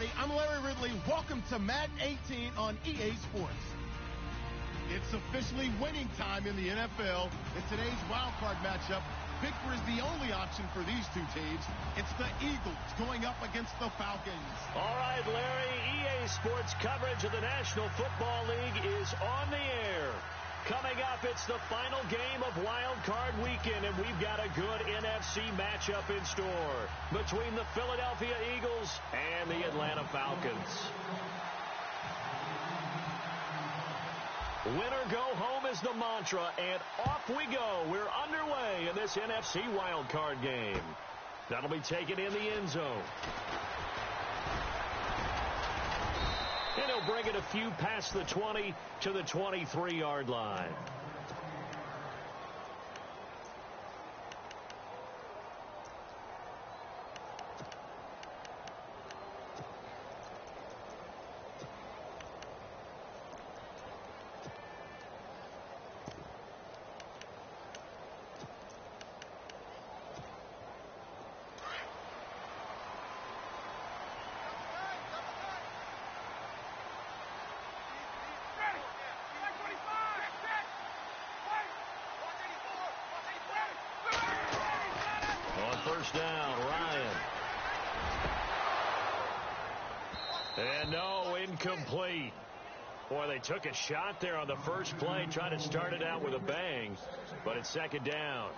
everybody. I'm Larry Ridley. Welcome to Madden 18 on EA Sports. It's officially winning time in the NFL. In today's wild card matchup, victory is the only option for these two teams. It's the Eagles going up against the Falcons. All right, Larry, EA Sports coverage of the National Football League is on the air. Coming up, it's the final game of Wild Card Weekend, and we've got a good NFC matchup in store between the Philadelphia Eagles and the Atlanta Falcons. Winner go home is the mantra, and off we go. We're underway in this NFC Wild Card game. That'll be taken in the end zone. And he'll bring it a few past the 20 to the 23-yard line. First down, Ryan. And no, incomplete. Boy, they took a shot there on the first play, trying to start it out with a bang, but it's second down.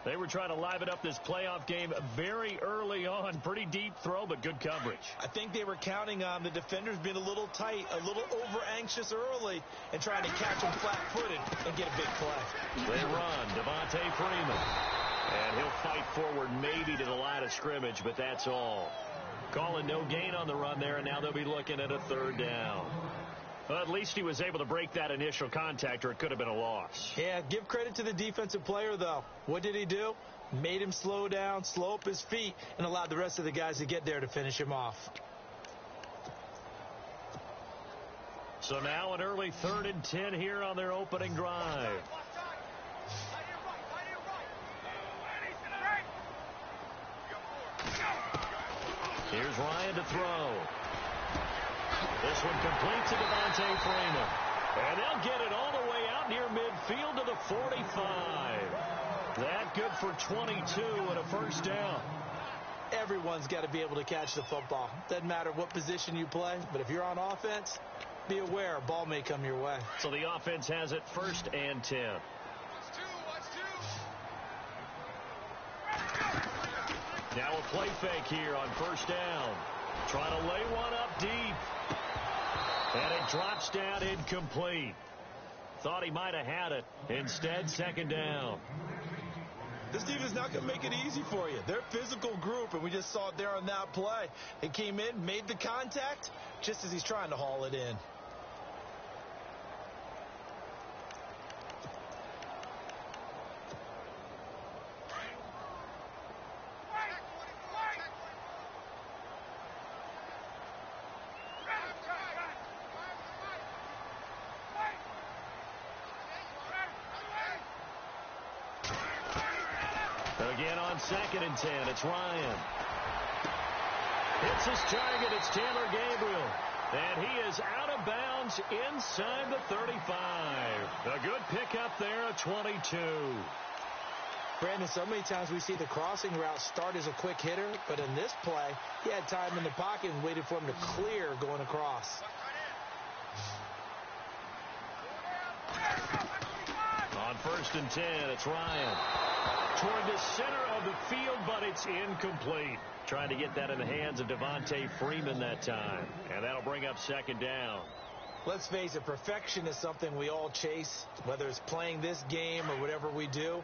They were trying to liven up this playoff game very early on. Pretty deep throw, but good coverage. I think they were counting on the defenders being a little tight, a little over-anxious early, and trying to catch them flat-footed and get a big play. They run, Devontae Freeman. And he'll fight forward maybe to the line of scrimmage, but that's all. Calling no gain on the run there, and now they'll be looking at a third down. Well, at least he was able to break that initial contact, or it could have been a loss. Yeah, give credit to the defensive player, though. What did he do? Made him slow down, slow up his feet, and allowed the rest of the guys to get there to finish him off. So now an early 3rd and 10 here on their opening drive. Here's Ryan to throw. This one complete to Devontae Freeman. And they'll get it all the way out near midfield to the 45. That good for 22 and a first down. Everyone's got to be able to catch the football. Doesn't matter what position you play, but if you're on offense, be aware a ball may come your way. So the offense has it 1st and 10. Now a play fake here on first down. Trying to lay one up deep. And it drops down incomplete. Thought he might have had it. Instead, second down. This defense is not going to make it easy for you. They're a physical group, and we just saw it there on that play. It came in, made the contact, just as he's trying to haul it in. Again on 2nd and 10, it's Ryan. Hits his target, it's Taylor Gabriel. And he is out of bounds inside the 35. A good pickup there, a 22. Brandon, so many times we see the crossing route start as a quick hitter, but in this play, he had time in the pocket and waited for him to clear going across. On 1st and 10, it's Ryan. Toward the center of the field, but it's incomplete. Trying to get that in the hands of Devontae Freeman that time. And that'll bring up second down. Let's face it, perfection is something we all chase, whether it's playing this game or whatever we do.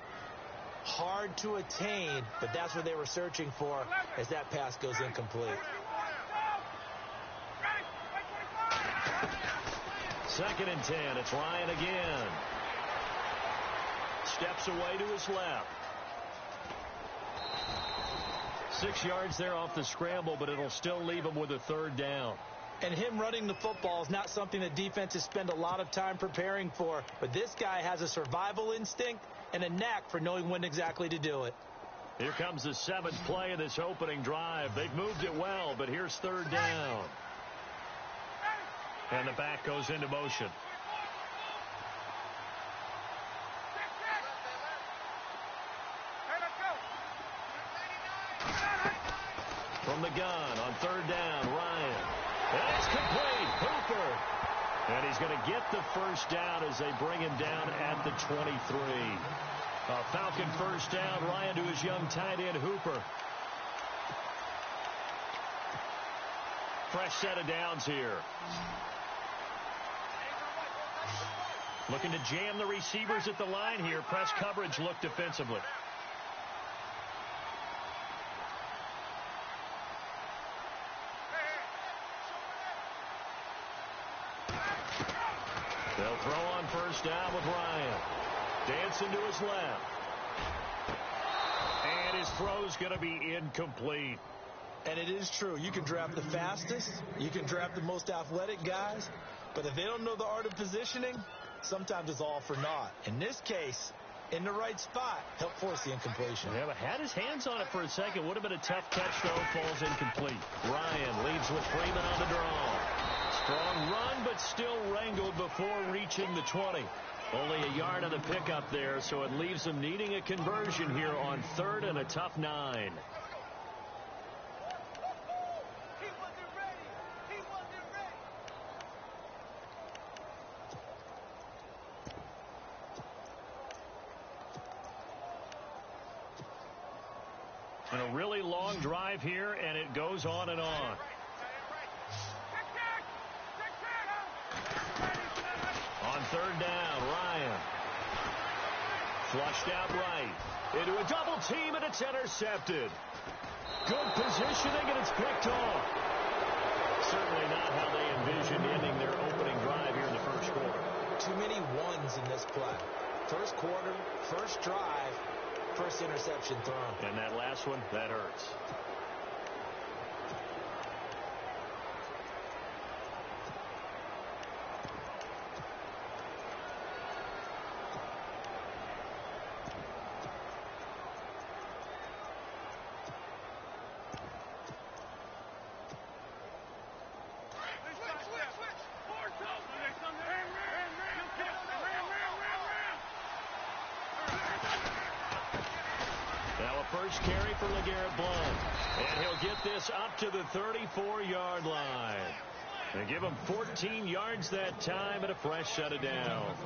Hard to attain, but that's what they were searching for as that pass goes incomplete. 2nd and 10, it's Ryan again. Steps away to his left. 6 yards there off the scramble, but it'll still leave him with a third down. And him running the football is not something that defenses spend a lot of time preparing for. But this guy has a survival instinct and a knack for knowing when exactly to do it. Here comes the seventh play of this opening drive. They've moved it well, but here's third down. And the back goes into motion. From the gun on third down, Ryan. And it's complete. Hooper. And he's going to get the first down as they bring him down at the 23. A Falcon first down. Ryan to his young tight end, Hooper. Fresh set of downs here. Looking to jam the receivers at the line here. Press coverage look defensively. They'll throw on first down with Ryan. Dancing to his left. And his throw's going to be incomplete. And it is true. You can draft the fastest. You can draft the most athletic guys. But if they don't know the art of positioning, sometimes it's all for naught. In this case, in the right spot, help force the incompletion. Yeah, but had his hands on it for a second. Would have been a tough catch, though. Falls incomplete. Ryan leads with Freeman on the draw. Strong run, but still wrangled before reaching the 20. Only a yard on the pickup there, so it leaves them needing a conversion here on third and a tough 9. And a really long drive here, and it goes on and on. On third down, Ryan. Flushed out right. Into a double team, and it's intercepted. Good positioning, and it's picked off. Certainly not how they envisioned ending their opening drive here in the first quarter. Too many ones in this play. First quarter, first drive, first interception thrown. And that last one, that hurts. First carry for LeGarrette Blount. And he'll get this up to the 34-yard line. They give him 14 yards that time and a fresh set of downs.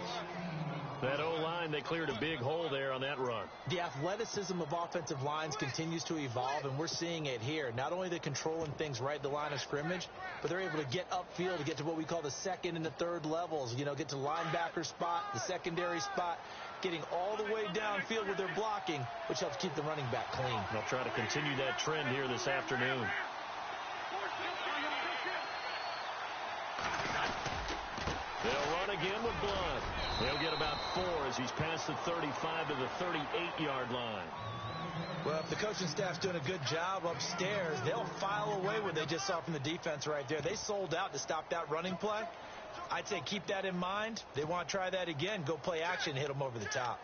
That O-line, they cleared a big hole there on that run. The athleticism of offensive lines continues to evolve, and we're seeing it here. Not only they're controlling things right at the line of scrimmage, but they're able to get upfield to get to what we call the second and the third levels. You know, get to linebacker spot, the secondary spot, getting all the way downfield with their blocking, which helps keep the running back clean. They'll try to continue that trend here this afternoon. They'll run again with Blount. They'll get about 4 as he's past the 35 to the 38-yard line. Well, if the coaching staff's doing a good job upstairs, they'll file away what they just saw from the defense right there. They sold out to stop that running play. I'd say keep that in mind. They want to try that again. Go play action, hit them over the top.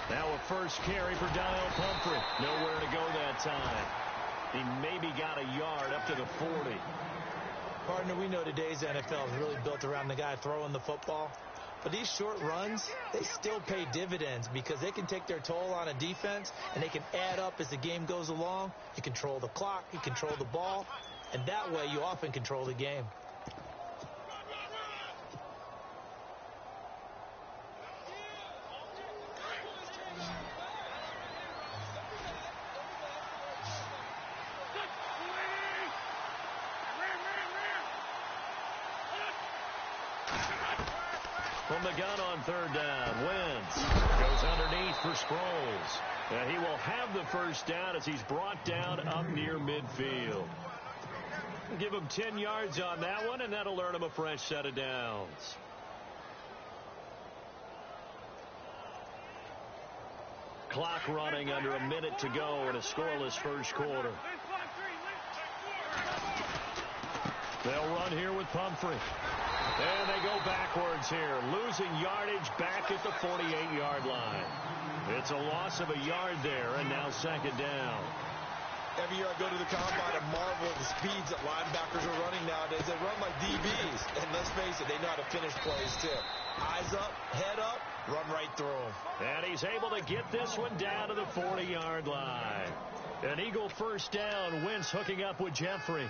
Now a first carry for Daniel Pumphrey. Nowhere to go that time. He maybe got a yard up to the 40. Partner, we know today's NFL is really built around the guy throwing the football. But these short runs, they still pay dividends because they can take their toll on a defense, and they can add up as the game goes along. You control the clock, you control the ball, and that way you often control the game. From the gun on third down, Wentz goes underneath for Sproles. And he will have the first down as he's brought down up near midfield. Give him 10 yards on that one, and that'll earn him a fresh set of downs. Clock running under a minute to go in a scoreless first quarter. They'll run here with Pumphrey. And they go backwards here, losing yardage back at the 48-yard line. It's a loss of a yard there, and now second down. Every year I go to the combine and marvel at the speeds that linebackers are running nowadays. They run like DBs. And let's face it, they know how to finish plays too. Eyes up, head up, run right through them. And he's able to get this one down to the 40-yard line. An Eagle first down. Wentz hooking up with Jeffrey.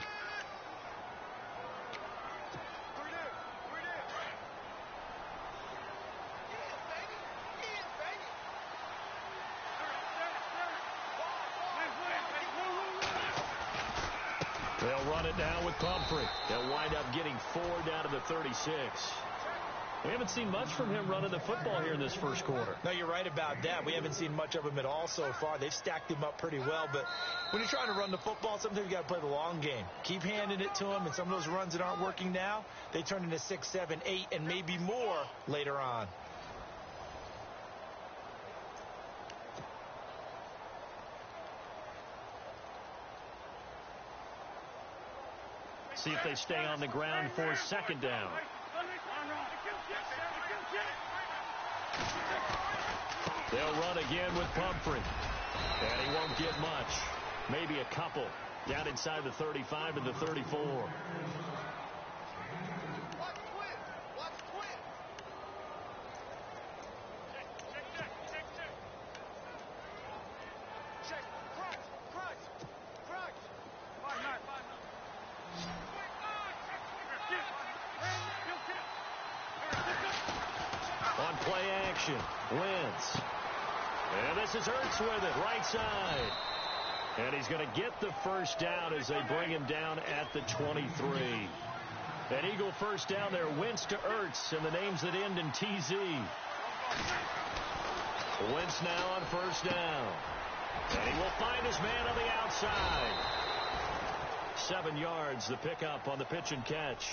They'll run it down with Pumphrey. They'll wind up getting 4 down to the 36. We haven't seen much from him running the football here in this first quarter. No, you're right about that. We haven't seen much of him at all so far. They've stacked him up pretty well. But when you're trying to run the football, sometimes you got to play the long game. Keep handing it to him, and some of those runs that aren't working now, they turn into 6, 7, 8, and maybe more later on. See if they stay on the ground for second down. They'll run again with Pumphrey. And he won't get much. Maybe a couple. Down inside the 35 and the 34. On play action, Wentz. And this is Ertz with it, right side. And he's going to get the first down as they bring him down at the 23. An Eagle first down there, Wentz to Ertz, and the names that end in TZ. Wentz now on first down. And he will find his man on the outside. 7 yards, the pickup on the pitch and catch.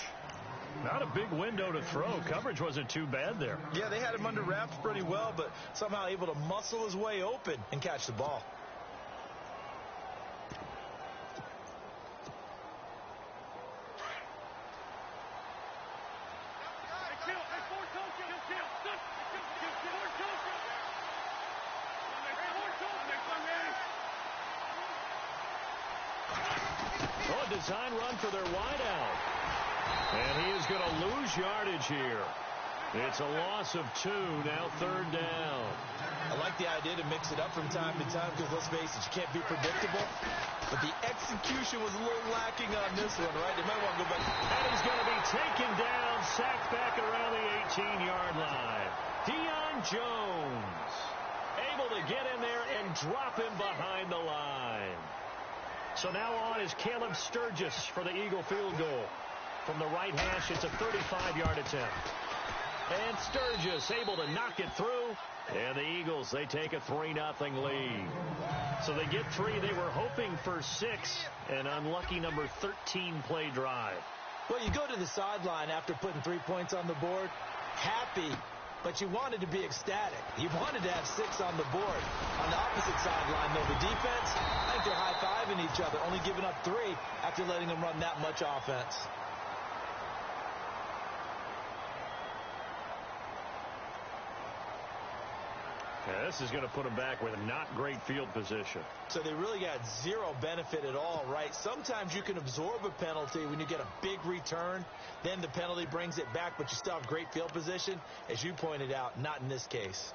Not a big window to throw. Coverage wasn't too bad there. Yeah, they had him under wraps pretty well, but somehow able to muscle his way open and catch the ball. Oh, a design run for their wideout. And he is going to lose yardage here. It's a loss of 2, now third down. I like the idea to mix it up from time to time because, let's face it, you can't be predictable. But the execution was a little lacking on this one, right? They might want to go back. And he's going to be taken down, sacked back around the 18-yard line. Deion Jones able to get in there and drop him behind the line. So now on is Caleb Sturgis for the Eagle field goal. From the right hash, it's a 35-yard attempt. And Sturgis able to knock it through. And the Eagles, they take a 3-0 lead. So they get 3. They were hoping for 6. An unlucky number 13 play drive. Well, you go to the sideline after putting 3 points on the board, happy, but you wanted to be ecstatic. You wanted to have 6 on the board. On the opposite sideline, though, the defense, I think they're high-fiving each other, only giving up 3 after letting them run that much offense. Yeah, this is going to put them back with a not great field position. So they really got 0 benefit at all, right? Sometimes you can absorb a penalty when you get a big return. Then the penalty brings it back, but you still have great field position. As you pointed out, not in this case.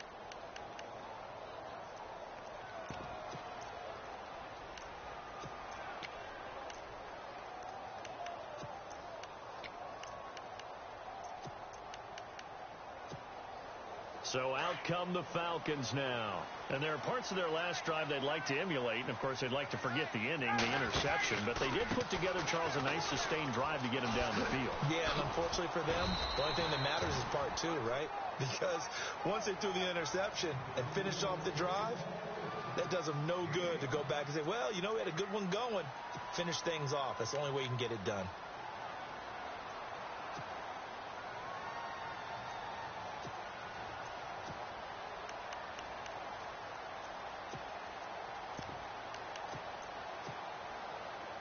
So out come the Falcons now. And there are parts of their last drive they'd like to emulate. And, of course, they'd like to forget the inning, the interception. But they did put together, Charles, a nice sustained drive to get him down the field. Yeah, and unfortunately, unfortunately for them, the only thing that matters is part two, right? Because once they threw the interception and finished off the drive, that does them no good to go back and say, well, you know, we had a good one going. Finish things off. That's the only way you can get it done.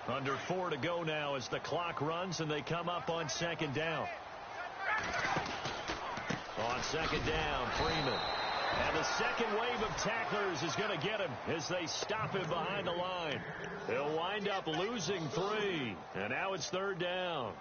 Under 4 to go now as the clock runs and they come up on second down. On second down, Freeman. And the second wave of tacklers is going to get him as they stop him behind the line. They'll wind up losing 3. And now it's third down.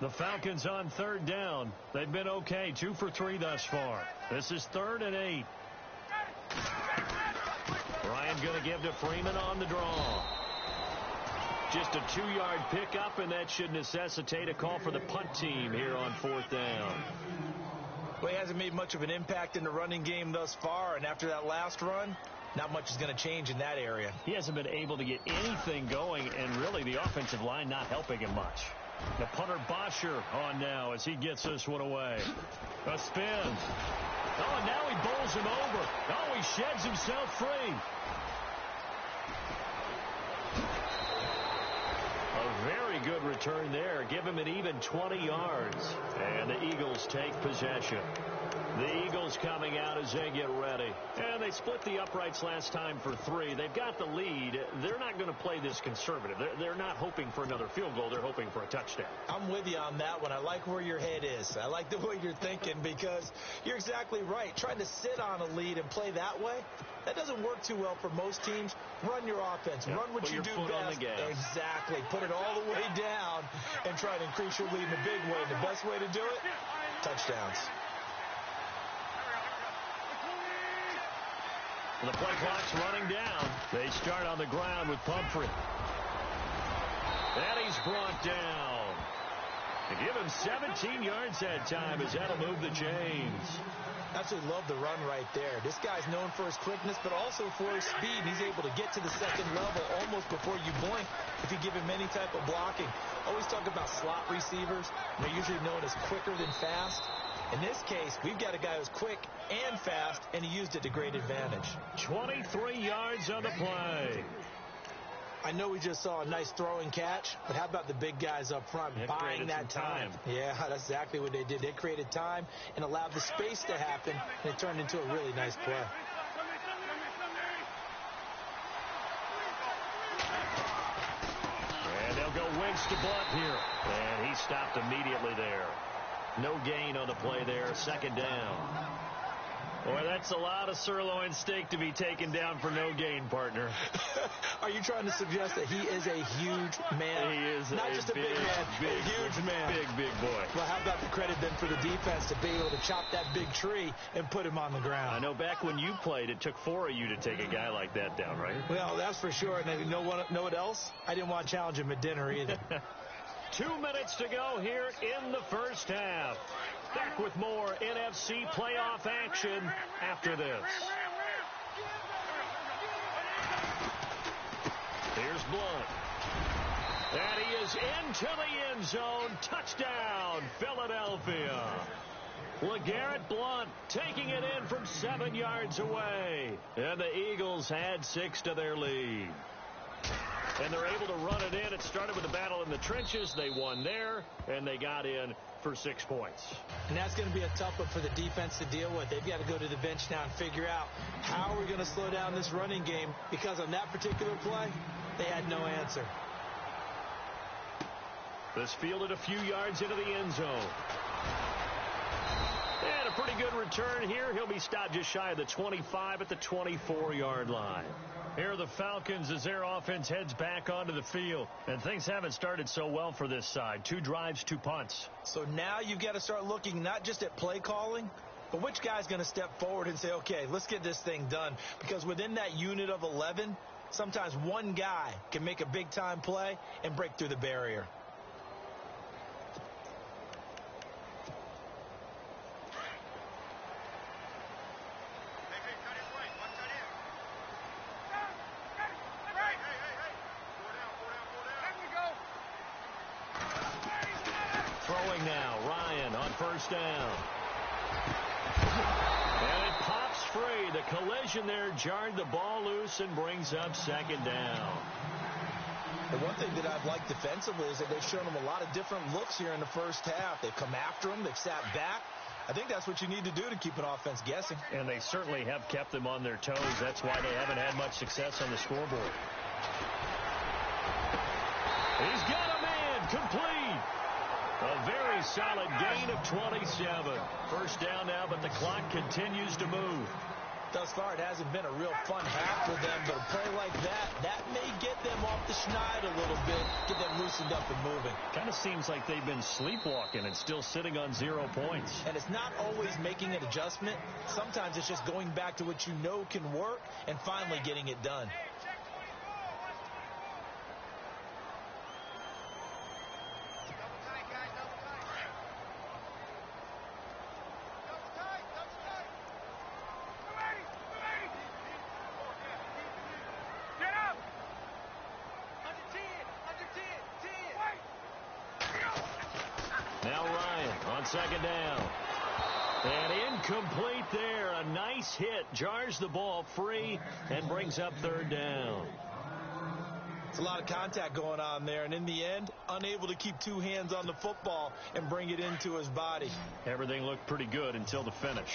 The Falcons on third down. They've been okay, 2 for 3 thus far. This is 3rd and 8. Ryan going to give to Freeman on the draw. Just a 2-yard pickup, and that should necessitate a call for the punt team here on 4th down. Well, he hasn't made much of an impact in the running game thus far, and after that last run, not much is going to change in that area. He hasn't been able to get anything going, and really the offensive line not helping him much. The punter Bosher on now as he gets this one away. A spin. Oh, and now he bowls him over. Oh, he sheds himself free. A very good return there. Give him an even 20 yards. And the Eagles take possession. The Eagles coming out as they get ready. And they split the uprights last time for 3. They've got the lead. They're not going to play this conservative. They're not hoping for another field goal. They're hoping for a touchdown. I'm with you on that one. I like where your head is. I like the way you're thinking because you're exactly right. Trying to sit on a lead and play that way, that doesn't work too well for most teams. Run your offense. Run what you do best. Exactly. Put it all the way down and try to increase your lead in a big way. The best way to do it, touchdowns. The play clock's running down. They start on the ground with Pumphrey. And he's brought down. They give him 17 yards that time as that'll move the chains. Absolutely love the run right there. This guy's known for his quickness, but also for his speed. He's able to get to the second level almost before you blink if you give him any type of blocking. Always talk about slot receivers. They're usually known as quicker than fast. In this case, we've got a guy who's quick and fast, and he used it to great advantage. 23 yards on the play. I know we just saw a nice throwing catch, but how about the big guys up front buying that time? Yeah, that's exactly what they did. They created time and allowed the space to happen, and it turned into a really nice play. And they'll go wings to Blunt here. And he stopped immediately there. No gain on the play there. Second down. Boy, that's a lot of sirloin steak to be taken down for no gain, partner. Are you trying to suggest that he is a huge man? He is not just a big man, a huge man. Big boy. Well, how about the credit then for the defense to be able to chop that big tree and put him on the ground? I know back when you played, it took 4 of you to take a guy like that down, right? Well, that's for sure. And you know what else? I didn't want to challenge him at dinner either. 2 minutes to go here in the first half. Back with more NFC playoff action after this. Here's Blunt. And he is into the end zone. Touchdown, Philadelphia. LeGarrette Blunt taking it in from 7 yards away. And the Eagles add 6 to their lead. And they're able to run it in. It started with a battle in the trenches. They won there, and they got in for 6 points. And that's going to be a tough one for the defense to deal with. They've got to go to the bench now and figure out how are we going to slow down this running game, because on that particular play, they had no answer. This fielded a few yards into the end zone. And a pretty good return here. He'll be stopped just shy of the 25 at the 24-yard line. Here are the Falcons as their offense heads back onto the field. And things haven't started so well for this side. 2 drives, 2 punts. So now you've got to start looking not just at play calling, but which guy's going to step forward and say, okay, let's get this thing done. Because within that unit of 11, sometimes one guy can make a big-time play and break through the barrier. throwing now. Ryan on first down. And it pops free. The collision there jarred the ball loose and brings up second down. The one thing that I've liked defensively is that they've shown them a lot of different looks here in the first half. They've come after them. They've sat back. I think that's what you need to do to keep an offense guessing. And they certainly have kept them on their toes. That's why they haven't had much success on the scoreboard. He's got a man complete. A very solid gain of 27. First down now, but the clock continues to move. Thus far, it hasn't been a real fun half for them, but a play like that may get them off the schneid a little bit, get them loosened up and moving. Kind of seems like they've been sleepwalking and still sitting on 0 points. And it's not always making an adjustment. Sometimes it's just going back to what you know can work and finally getting it done. Second down. And incomplete there. A nice hit. Jars the ball free and brings up third down. It's a lot of contact going on there. And in the end, unable to keep two hands on the football and bring it into his body. Everything looked pretty good until the finish.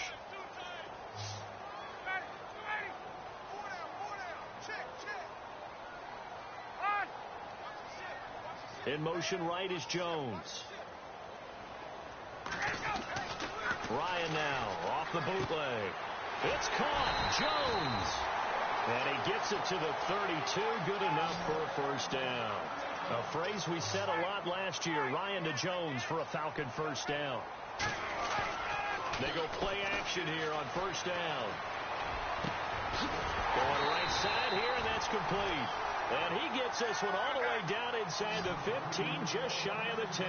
In motion right is Jones. Ryan now off the bootleg. It's caught. Jones. And he gets it to the 32. Good enough for a first down. A phrase we said a lot last year. Ryan to Jones for a Falcon first down. They go play action here on first down. Going right side here, and that's complete. And he gets this one all the way down inside the 15, just shy of the 10.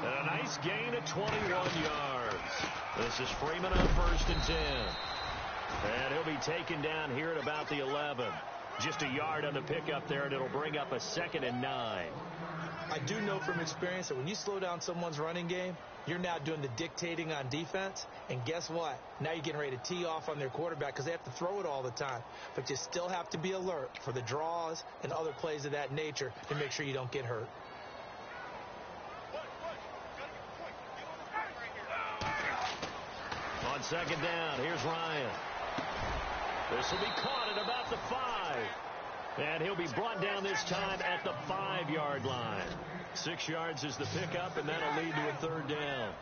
And a nice gain of 21 yards. This is Freeman on first and 10. And he'll be taken down here at about the 11. Just a yard on the pickup there, and it'll bring up a 2nd and 9. I do know from experience that when you slow down someone's running game, you're now doing the dictating on defense. And guess what? Now you're getting ready to tee off on their quarterback because they have to throw it all the time. But you still have to be alert for the draws and other plays of that nature to make sure you don't get hurt. On second down, here's Ryan. This will be caught at about the 5. And he'll be brought down this time at the 5-yard line. 6 yards is the pickup, and that'll lead to a third down.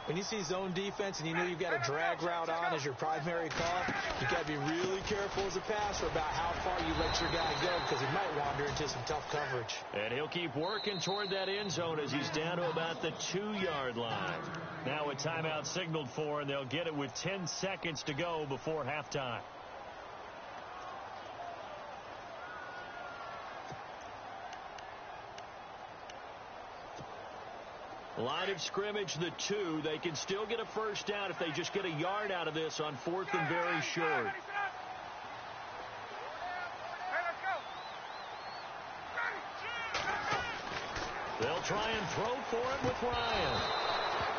When you see zone defense and you know you've got a drag route on as your primary call, you've got to be really careful as a passer about how far you let your guy go because he might wander into some tough coverage. And he'll keep working toward that end zone as he's down to about the 2-yard line. Now a timeout signaled for, and they'll get it with 10 seconds to go before halftime. Line of scrimmage, the 2. They can still get a first down if they just get a yard out of this on 4th and very short. They'll try and throw for it with Ryan.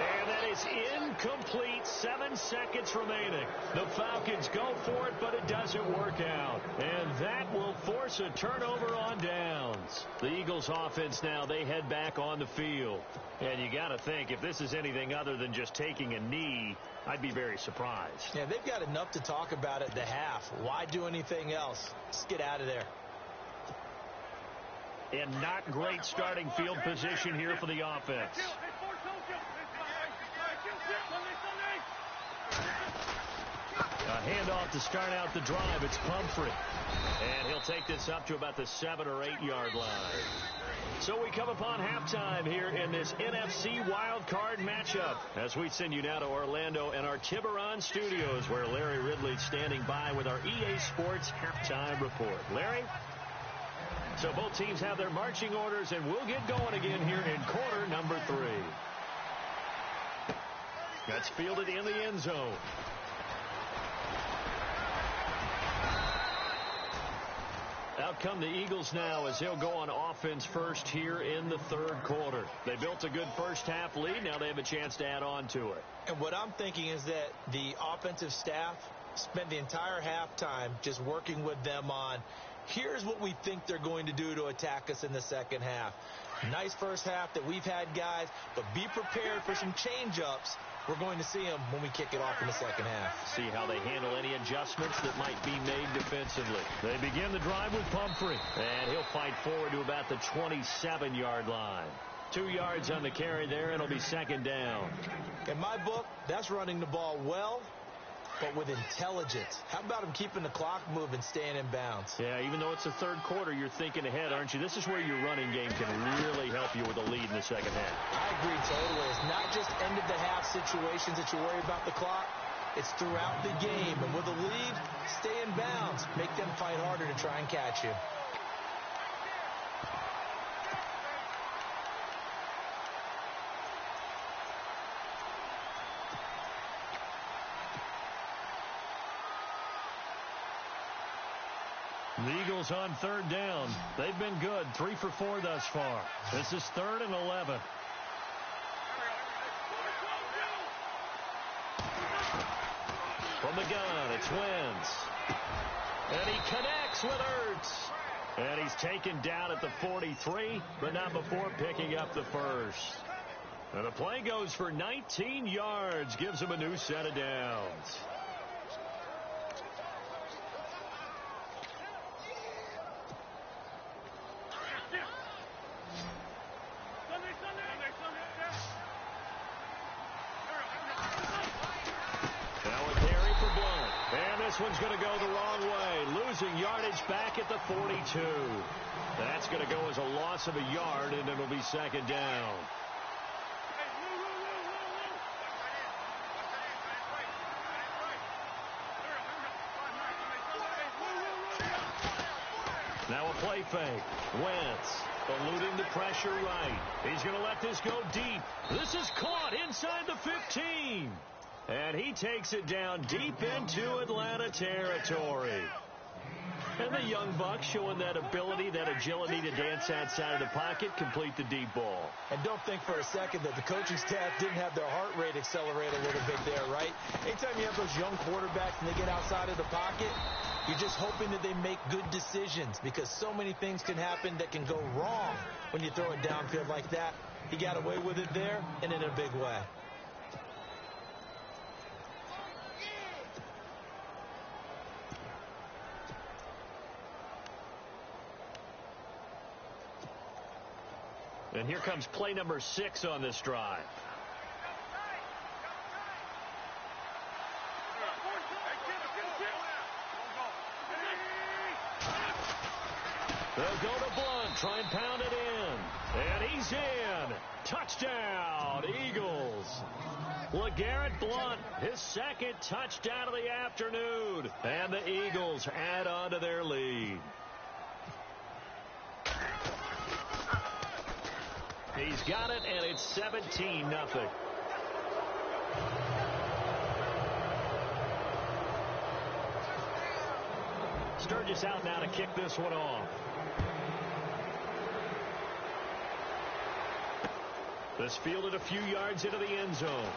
And that is incomplete. 7 seconds remaining. The Falcons go for it, but it doesn't work out. And that will force a turnover on downs. The Eagles offense now, they head back on the field. And you got to think, if this is anything other than just taking a knee, I'd be very surprised. Yeah, they've got enough to talk about at the half. Why do anything else? Just get out of there. And not great starting field position here for the offense. A handoff to start out the drive. It's Pumphrey. And he'll take this up to about the 7 or 8 yard line. So we come upon halftime here in this NFC wildcard matchup as we send you now to Orlando and our Tiburon studios where Larry Ridley's standing by with our EA Sports halftime report. Larry? So both teams have their marching orders, and we'll get going again here in quarter number 3. That's fielded in the end zone. Out Out come the Eagles now as they'll go on offense first here in the third quarter. They built a good first half lead. Now they have a chance to add on to it. And what I'm thinking is that the offensive staff spent the entire halftime just working with them on, here's what we think they're going to do to attack us in the second half. Nice first half that we've had, guys, but be prepared for some change-ups. We're going to see them when we kick it off in the second half. See how they handle any adjustments that might be made defensively. They begin the drive with Pumphrey, and he'll fight forward to about the 27-yard line. 2 yards on the carry there, and it'll be second down. In my book, that's running the ball well, but with intelligence. How about him keeping the clock moving, staying in bounds? Yeah, even though it's the third quarter, you're thinking ahead, aren't you? This is where your running game can really help you with a lead in the second half. I agree totally. It's not just end-of-the-half situations that you worry about the clock. It's throughout the game. And with a lead, stay in bounds. Make them fight harder to try and catch you. The Eagles on third down. They've been good. 3 for 4 thus far. This is 3rd and 11. From the gun, it's Wentz. And he connects with Ertz. And he's taken down at the 43, but not before picking up the first. And the play goes for 19 yards. Gives him a new set of downs. This one's going to go the wrong way. Losing yardage back at the 42. That's going to go as a loss of a yard, and it'll be second down. Now a play fake. Wentz eluding the pressure right. He's going to let this go deep. This is caught inside the 15. And he takes it down deep into Atlanta territory. And the young buck showing that ability, that agility to dance outside of the pocket, complete the deep ball. And don't think for a second that the coaching staff didn't have their heart rate accelerate a little bit there, right? Anytime you have those young quarterbacks and they get outside of the pocket, you're just hoping that they make good decisions, because so many things can happen that can go wrong when you throw it downfield like that. He got away with it there, and in a big way. And here comes play number 6 on this drive. They'll go to Blunt, try and pound it in. And he's in. Touchdown, Eagles. LeGarrette Blunt, his second touchdown of the afternoon. And the Eagles add on to their lead. He's got it, and it's 17-0. Sturgis out now to kick this one off. This fielded a few yards into the end zone.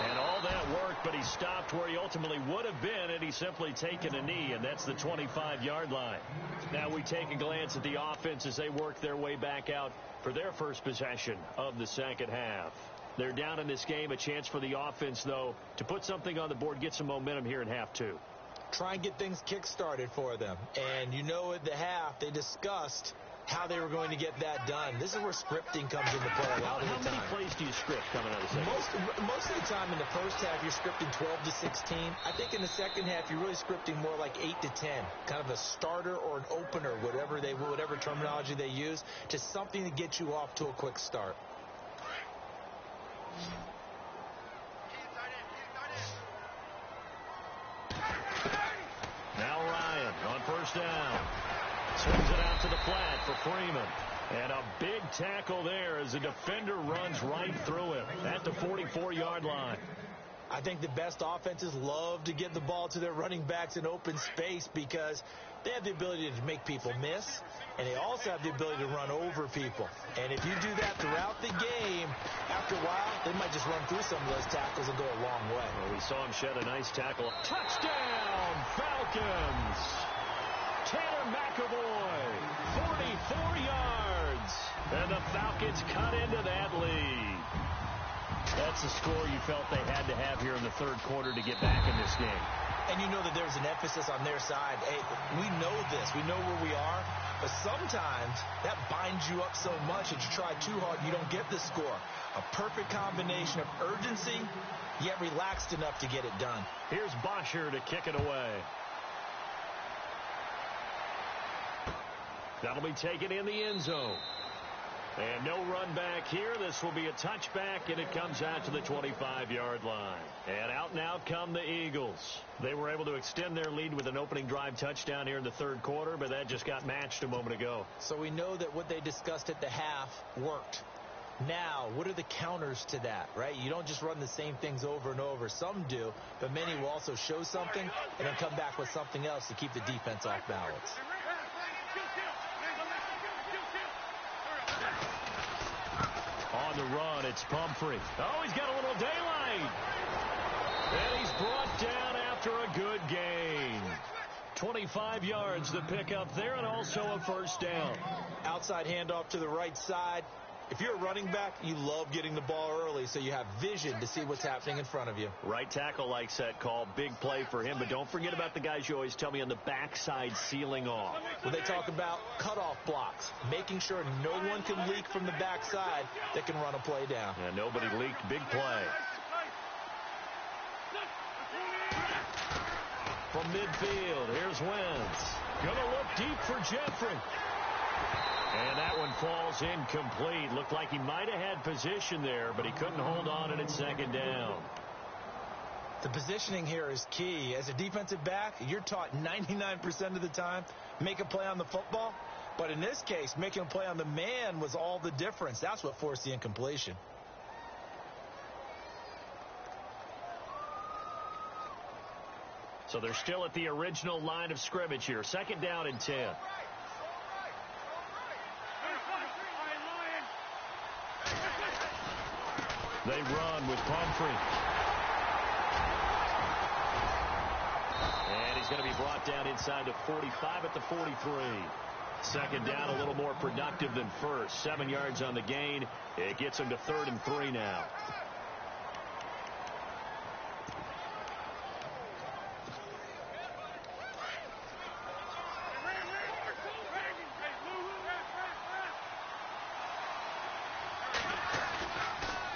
And all that worked, but he stopped where he ultimately would have been had he simply taken a knee, and that's the 25-yard line. Now we take a glance at the offense as they work their way back out for their first possession of the second half. They're down in this game. A chance for the offense, though, to put something on the board, get some momentum here in half 2. Try and get things kick-started for them. And you know at the half, they discussed how they were going to get that done. This is where scripting comes into play a lot of the time. How many plays do you script coming out of the second? Most of the time in the first half, you're scripting 12 to 16. I think in the second half, you're really scripting more like 8 to 10. Kind of a starter or an opener, whatever terminology they use, just something to get you off to a quick start. Now Ryan on first down. Swings it out to the flat for Freeman. And a big tackle there as the defender runs right through him at the 44-yard line. I think the best offenses love to get the ball to their running backs in open space because they have the ability to make people miss, and they also have the ability to run over people. And if you do that throughout the game, after a while, they might just run through some of those tackles and go a long way. Well, we saw him shed a nice tackle. Touchdown, Falcons! Tanner McAvoy, 44 yards. And the Falcons cut into that lead. That's the score you felt they had to have here in the third quarter to get back in this game. And you know that there's an emphasis on their side. Hey, we know this. We know where we are. But sometimes that binds you up so much that you try too hard, you don't get the score. A perfect combination of urgency, yet relaxed enough to get it done. Here's Bosher to kick it away. That'll be taken in the end zone. And no run back here. This will be a touchback, and it comes out to the 25-yard line. And out and out come the Eagles. They were able to extend their lead with an opening drive touchdown here in the third quarter, but that just got matched a moment ago. So we know that what they discussed at the half worked. Now, what are the counters to that, right? You don't just run the same things over and over. Some do, but many will also show something and then come back with something else to keep the defense off balance. On the run, it's Pumphrey. Oh, he's got a little daylight. And he's brought down after a good gain. 25 yards to pick up there, and also a first down. Outside handoff to the right side. If you're a running back, you love getting the ball early so you have vision to see what's happening in front of you. Right tackle likes that call. Big play for him. But don't forget about the guys you always tell me on the backside sealing off. When they talk about cutoff blocks, making sure no one can leak from the backside that can run a play down. And nobody leaked. Big play. From midfield, here's Wentz. Gonna look deep for Jeffrey. And that one falls incomplete. Looked like he might have had position there, but he couldn't hold on, and it's second down. The positioning here is key. As a defensive back, you're taught 99% of the time, make a play on the football. But in this case, making a play on the man was all the difference. That's what forced the incompletion. So they're still at the original line of scrimmage here. Second down and 10. They run with Pumphrey. And he's going to be brought down inside the 45 at the 43. Second down, a little more productive than first. 7 yards on the gain. It gets him to 3rd and 3 now.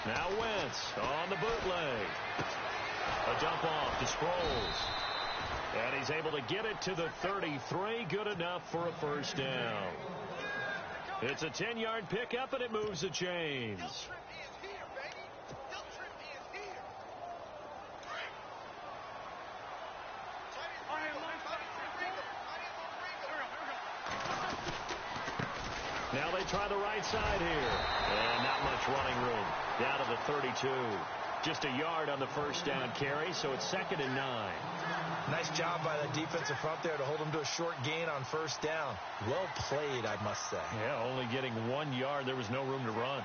Now Wentz on the bootleg. A dump off to Sproles. And he's able to get it to the 33. Good enough for a first down. It's a 10-yard pickup, and it moves the chains. Now they try the right side here. And not much running room. Down to the 32. Just a yard on the first down carry, so it's 2nd and 9. Nice job by the defensive front there to hold him to a short gain on first down. Well played, I must say. Yeah, only getting 1 yard. There was no room to run.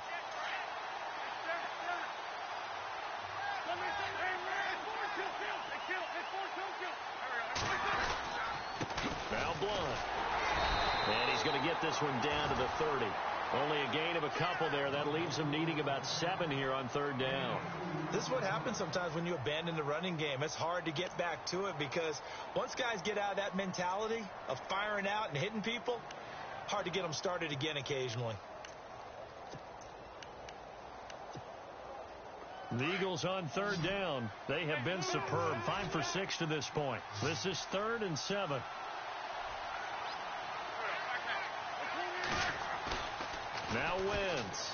Now Blunt. And he's going to get this one down to the 30. Only a gain of a couple there. That leaves him needing about 7 here on 3rd down. This is what happens sometimes when you abandon the running game. It's hard to get back to it because once guys get out of that mentality of firing out and hitting people, hard to get them started again occasionally. The Eagles on 3rd down. They have been superb. 5 for 6 to this point. This is 3rd and 7. Now Wentz.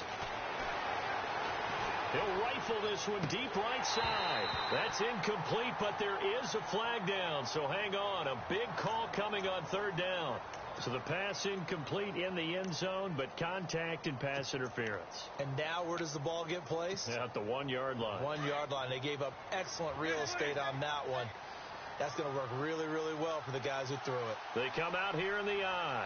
He'll rifle this one deep right side. That's incomplete, but there is a flag down, so hang on. A big call coming on third down. So the pass incomplete in the end zone, but contact and pass interference. And now where does the ball get placed? At the 1-yard line. 1-yard line. They gave up excellent real estate on that one. That's going to work really, really well for the guys who threw it. They come out here in the I.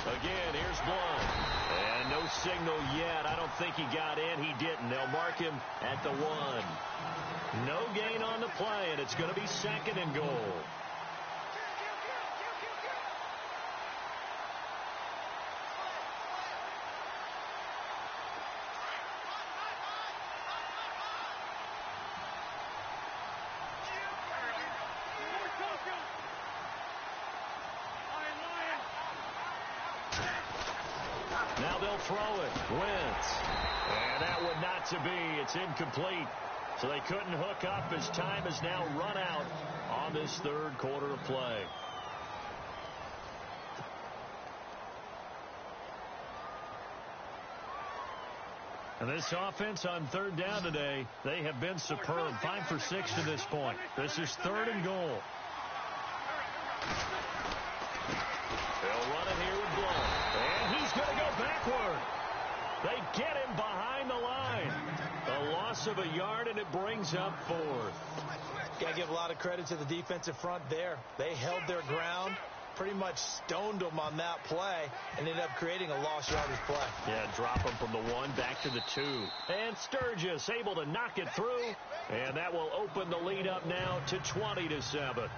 Again, here's Blunt. And no signal yet. I don't think he got in. He didn't. They'll mark him at the 1. No gain on the play, and it's going to be 2nd and goal. Now they'll throw it. Wentz. And that one not to be. It's incomplete. So they couldn't hook up as time has now run out on this third quarter of play. And this offense on third down today, they have been superb. 5 for 6 to this point. This is 3rd and goal. They'll run it here with Blunt. And he's going to go backward. They get him behind the line. A loss of a yard, and it brings up 4th. Got to give a lot of credit to the defensive front there. They held their ground, pretty much stoned them on that play, and ended up creating a lost yardage play. Yeah, drop them from the 1 back to the 2. And Sturgis able to knock it through, and that will open the lead up now to 20-7.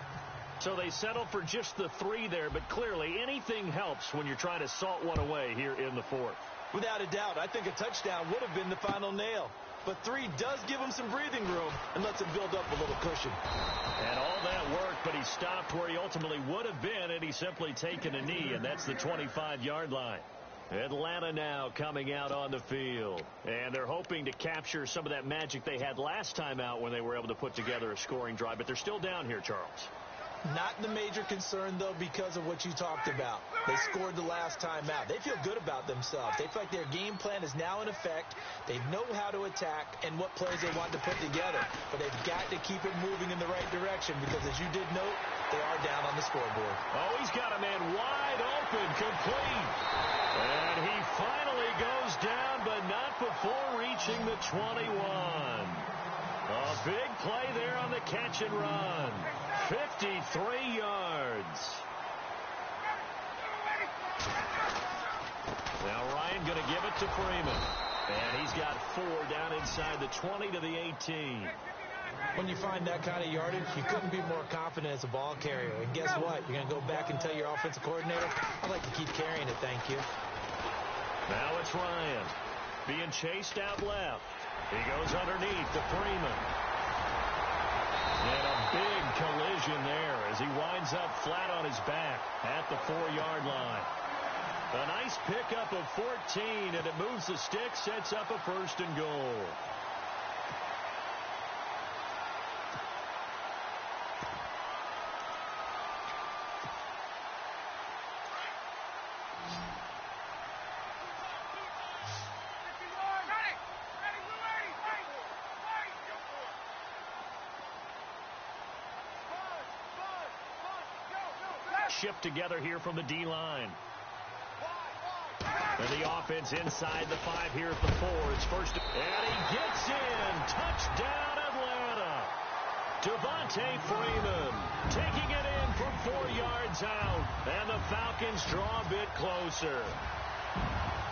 So they settled for just the 3 there, but clearly anything helps when you're trying to salt one away here in the 4th. Without a doubt, I think a touchdown would have been the final nail. But 3 does give him some breathing room and lets him build up a little cushion. And all that worked, but he stopped where he ultimately would have been, and he's simply taken a knee, and that's the 25-yard line. Atlanta now coming out on the field. And they're hoping to capture some of that magic they had last time out when they were able to put together a scoring drive. But they're still down here, Charles. Not the major concern, though, because of what you talked about. They scored the last time out. They feel good about themselves. They feel like their game plan is now in effect. They know how to attack and what plays they want to put together. But they've got to keep it moving in the right direction because, as you did note, they are down on the scoreboard. Oh, he's got a man wide open, complete. And he finally goes down, but not before reaching the 21. A big play there on the catch and run. 53 yards. Now Ryan going to give it to Freeman. And he's got 4 down inside the 20 to the 18. When you find that kind of yardage, you couldn't be more confident as a ball carrier. And guess what? You're going to go back and tell your offensive coordinator, I'd like to keep carrying it, thank you. Now it's Ryan being chased out left. He goes underneath to Freeman. And a big collision there as he winds up flat on his back at the 4-yard line. A nice pickup of 14, and it moves the stick, sets up a 1st and goal. Shift together here from the D-line. And the offense inside the 5 here at the 4. It's first. And he gets in. Touchdown, Atlanta. Devontae Freeman taking it in for 4 yards out. And the Falcons draw a bit closer.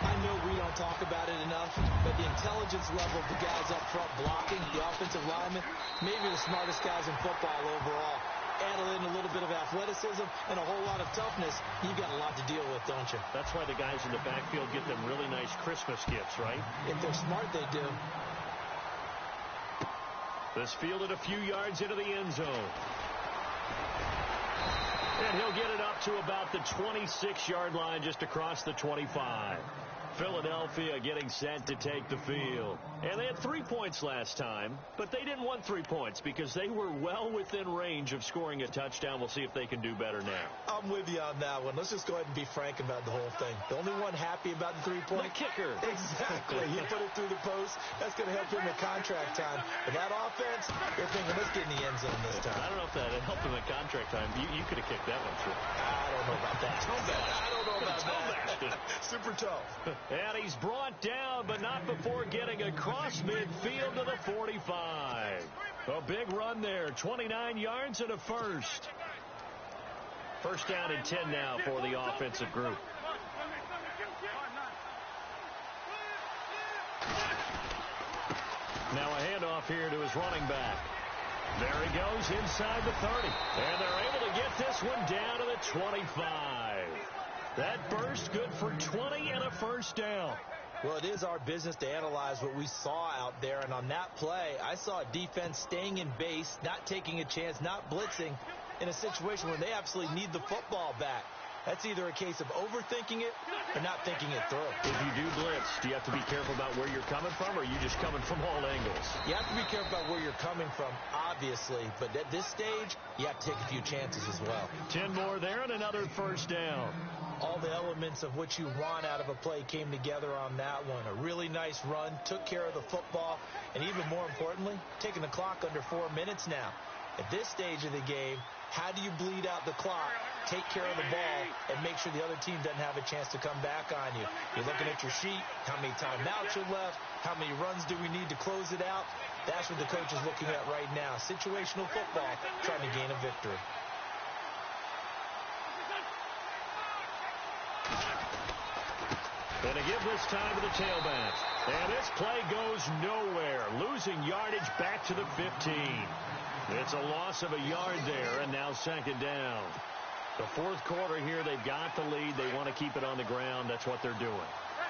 I know we don't talk about it enough, but the intelligence level of the guys up front blocking, the offensive linemen, maybe the smartest guys in football overall. Add in a little bit of athleticism and a whole lot of toughness, you've got a lot to deal with, don't you? That's why the guys in the backfield get them really nice Christmas gifts, right? If they're smart, they do. This fielded a few yards into the end zone. And he'll get it up to about the 26-yard line, just across the 25. Philadelphia getting set to take the field. And they had 3 points last time, but they didn't want 3 points because they were well within range of scoring a touchdown. We'll see if they can do better now. I'm with you on that one. Let's just go ahead and be frank about the whole thing. The only one happy about the 3-point? The kicker. Exactly. He put it through the post. That's going to help him at contract time. But that offense, they're thinking, let's get in the end zone this time. I don't know if that helped him at contract time. You could have kicked that one through. I don't know about that. I don't know about that. Super tough. And he's brought down, but not before getting across midfield to the 45. A big run there, 29 yards and a first. First down and 10 now for the offensive group. Now a handoff here to his running back. There he goes inside the 30. And they're able to get this one down to the 25. That burst good for 20 and a first down. Well, it is our business to analyze what we saw out there. And on that play, I saw a defense staying in base, not taking a chance, not blitzing in a situation where they absolutely need the football back. That's either a case of overthinking it or not thinking it through. If you do blitz, do you have to be careful about where you're coming from, or are you just coming from all angles? You have to be careful about where you're coming from, obviously. But at this stage, you have to take a few chances as well. 10 more there and another first down. All the elements of what you want out of a play came together on that one. A really nice run, took care of the football, and even more importantly, taking the clock under 4 minutes now. At this stage of the game, how do you bleed out the clock, take care of the ball, and make sure the other team doesn't have a chance to come back on you? You're looking at your sheet, how many timeouts are left, how many runs do we need to close it out? That's what the coach is looking at right now. Situational football, trying to gain a victory. And to give this time to the tailback. And this play goes nowhere. Losing yardage back to the 15. It's a loss of a yard there, and now second down. The fourth quarter here, they've got the lead. They want to keep it on the ground. That's what they're doing.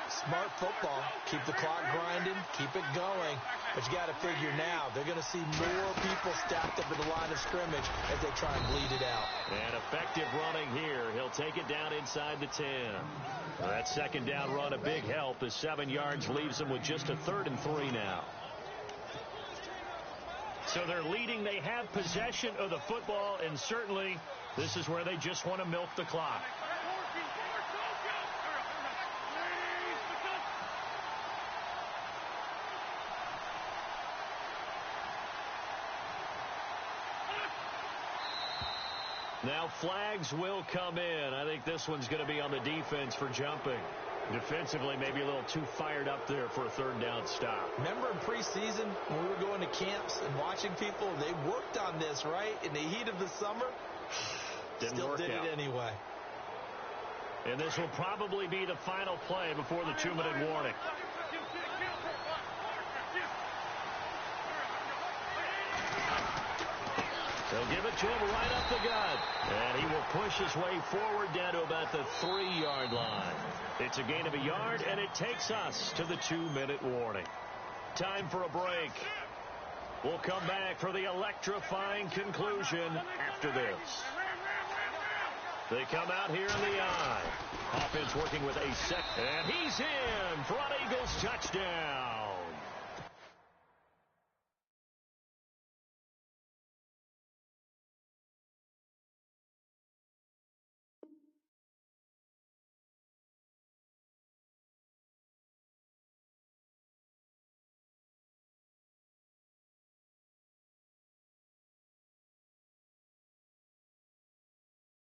Smart football. Keep the clock grinding. Keep it going. But you got to figure now, they're going to see more people stacked up at the line of scrimmage as they try and bleed it out. And effective running here. He'll take it down inside the 10. That second down run, a big help as 7 yards leaves them with just a 3rd and 3 now. So they're leading. They have possession of the football, and certainly this is where they just want to milk the clock. Now flags will come in. I think this one's going to be on the defense for jumping. Defensively, maybe a little too fired up there for a 3rd down stop. Remember in preseason when we were going to camps and watching people, they worked on this, right? In the heat of the summer, still did it anyway. And this will probably be the final play before the 2-minute warning. They'll give it to him right up the gut. And he will push his way forward down to about the 3-yard line. It's a gain of a yard, and it takes us to the 2-minute warning. Time for a break. We'll come back for the electrifying conclusion after this. They come out here in the eye. Offense working with a set. And he's in for an Eagles touchdown.